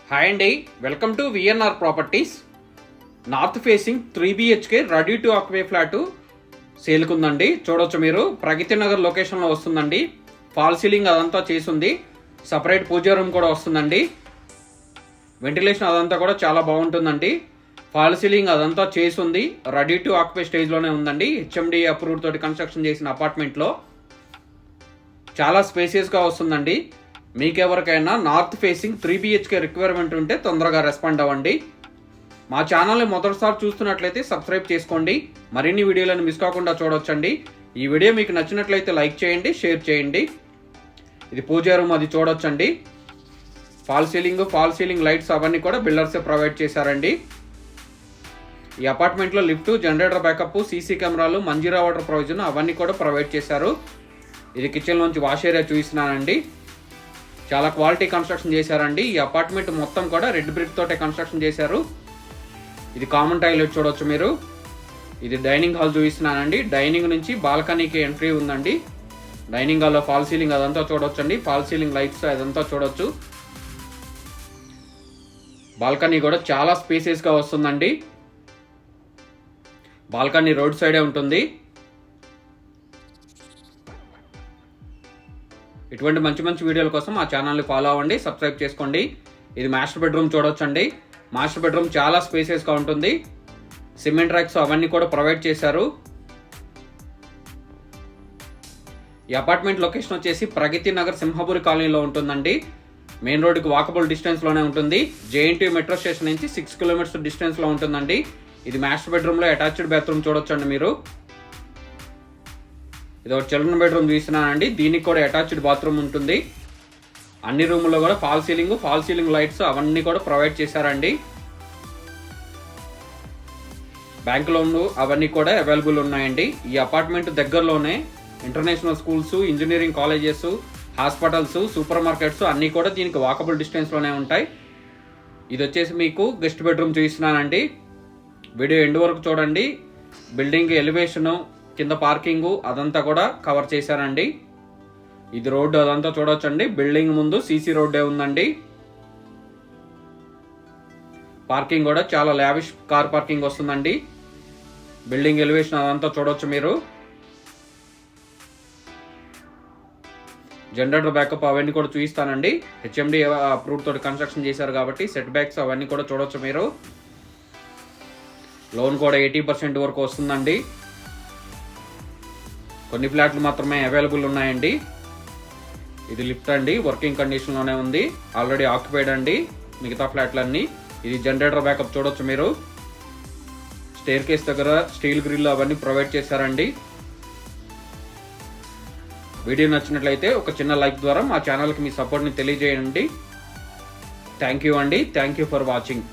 Hi అండి, welcome to VNR properties. North facing 3 BHK ready to occupy flat సేల్కుందండి. చూడొచ్చు మీరు, ప్రగతి నగర్ లొకేషన్లో వస్తుందండి. ఫాల్ సీలింగ్ అదంతా చేసింది, సపరేట్ పూజా రూమ్ కూడా వస్తుందండి. వెంటిలేషన్ అదంతా కూడా చాలా బాగుంటుందండి. ఫాల్ సీలింగ్ అదంతా చేసింది, రెడీ టు ఆక్యుపై స్టేజ్లోనే ఉందండి. హెచ్ఎండి అప్రూవ్డ్ తోటి కన్స్ట్రక్షన్ చేసిన అపార్ట్మెంట్లో చాలా స్పేసియస్గా వస్తుందండి. మీకెవరికైనా నార్త్ ఫేసింగ్ 3 BHK రిక్వైర్మెంట్ ఉంటే తొందరగా రెస్పాండ్ అవ్వండి. మా ఛానల్ని మొదటిసారి చూస్తున్నట్లయితే సబ్స్క్రైబ్ చేసుకోండి, మరిన్ని వీడియోలను మిస్ కాకుండా చూడొచ్చండి. ఈ వీడియో మీకు నచ్చినట్లయితే లైక్ చేయండి, షేర్ చేయండి. ఇది పూజా రూమ్, అది చూడొచ్చండి. ఫాల్ సీలింగ్ లైట్స్ అవన్నీ కూడా బిల్డర్సే ప్రొవైడ్ చేశారండి. ఈ అపార్ట్మెంట్లో లిఫ్ట్, జనరేటర్ బ్యాకప్, సీసీ కెమెరాలు, మంజీరా వాటర్ ప్రొవిజన్ అవన్నీ కూడా ప్రొవైడ్ చేశారు. ఇది కిచెన్ నుంచి వాష్ ఏరియా చూపిస్తున్నానండి. చాలా క్వాలిటీ కన్స్ట్రక్షన్ చేశారండి. ఈ అపార్ట్మెంట్ మొత్తం కూడా రెడ్ బ్రిక్ తోటే కన్స్ట్రక్షన్ చేశారు. ఇది కామన్ టాయిలెట్ చూడొచ్చు మీరు. ఇది డైనింగ్ హాల్ చూపిస్తున్నానండి. డైనింగ్ నుంచి బాల్కనీకి ఎంట్రీ ఉందండి. డైనింగ్ హాల్లో ఫాల్ సీలింగ్ అదంతా చూడొచ్చండి. ఫాల్ సీలింగ్ లైట్స్ అదంతా చూడొచ్చు. బాల్కనీ కూడా చాలా స్పేసియస్గా వస్తుందండి. బాల్కనీ రోడ్ సైడే ఉంటుంది. ఇటువంటి మంచి వీడియోల కోసం మా ఛానల్ని ఫాలో అవ్వండి, సబ్స్క్రైబ్ చేసుకోండి. ఇది మాస్టర్ బెడ్రూమ్ చూడొచ్చండి. మాస్టర్ బెడ్రూమ్ చాలా స్పేసియస్గా ఉంటుంది. సిమెంట్ ర్యాక్స్ అవన్నీ కూడా ప్రొవైడ్ చేశారు. ఈ అపార్ట్మెంట్ లొకేషన్ వచ్చేసి ప్రగతి నగర్ సింహపురి కాలనీలో ఉంటుందండి. మెయిన్ రోడ్డుకి వాకబుల్ డిస్టెన్స్లోనే ఉంటుంది. జేఎన్టీ మెట్రో స్టేషన్ నుంచి 6 kilometers డిస్టెన్స్లో ఉంటుందండి. ఇది మాస్టర్ బెడ్రూమ్లో అటాచ్డ్ బాత్రూమ్ చూడొచ్చండి మీరు. ఇది ఒక చిల్డ్రన్ బెడ్రూమ్ చూస్తున్నానండి. దీనికి కూడా అటాచ్డ్ బాత్రూమ్ ఉంటుంది. అన్ని రూముల్లో కూడా ఫాల్ సీలింగ్ లైట్స్ అవన్నీ కూడా ప్రొవైడ్ చేశారండి. బ్యాంక్ లోన్లు అవన్నీ కూడా అవైలబుల్ ఉన్నాయండి. ఈ అపార్ట్మెంట్ దగ్గరలోనే international schools, engineering colleges, hospitals, super markets అన్నీ కూడా దీనికి వాకబుల్ డిస్టెన్స్లోనే ఉంటాయి. ఇది వచ్చేసి మీకు గెస్ట్ బెడ్రూమ్ చూపిస్తున్నానండి. వీడియో ఎండ్ వరకు చూడండి. బిల్డింగ్ ఎలివేషను, కింద పార్కింగ్ అదంతా కూడా కవర్ చేశారండి. ఇది రోడ్డు అదంతా చూడొచ్చండి. బిల్డింగ్ ముందు సీసీ రోడ్డే ఉందండి. పార్కింగ్ కూడా చాలా లావిష్ కార్ పార్కింగ్ వస్తుందండి. బిల్డింగ్ ఎలివేషన్ అదంతా చూడొచ్చు మీరు. జనరేటర్ బ్యాకప్ అవన్నీ కూడా చూపిస్తానండి. హెచ్ఎండి అప్రూవ్డ్ తోటి కన్స్ట్రక్షన్ చేశారు కాబట్టి సెట్ బ్యాక్స్ అవన్నీ కూడా చూడొచ్చు మీరు. లోన్ కూడా 80% వరకు వస్తుందండి. కొన్ని ఫ్లాట్లు మాత్రమే అవైలబుల్ ఉన్నాయండి. ఇది లిఫ్ట్ అండి, వర్కింగ్ కండిషన్లోనే ఉంది. ఆల్రెడీ ఆక్యుపైడ్ అండి మిగతా ఫ్లాట్లన్నీ. ఇది జనరేటర్ బ్యాకప్ చూడొచ్చు మీరు. స్టేర్ కేస్ దగ్గర స్టీల్ గ్రిల్ అవన్నీ ప్రొవైడ్ చేశారండి. వీడియో నచ్చినట్లయితే ఒక చిన్న లైక్ ద్వారా మా ఛానల్కి మీ సపోర్ట్ని తెలియజేయండి. థ్యాంక్ యూ అండి. Thank you for watching.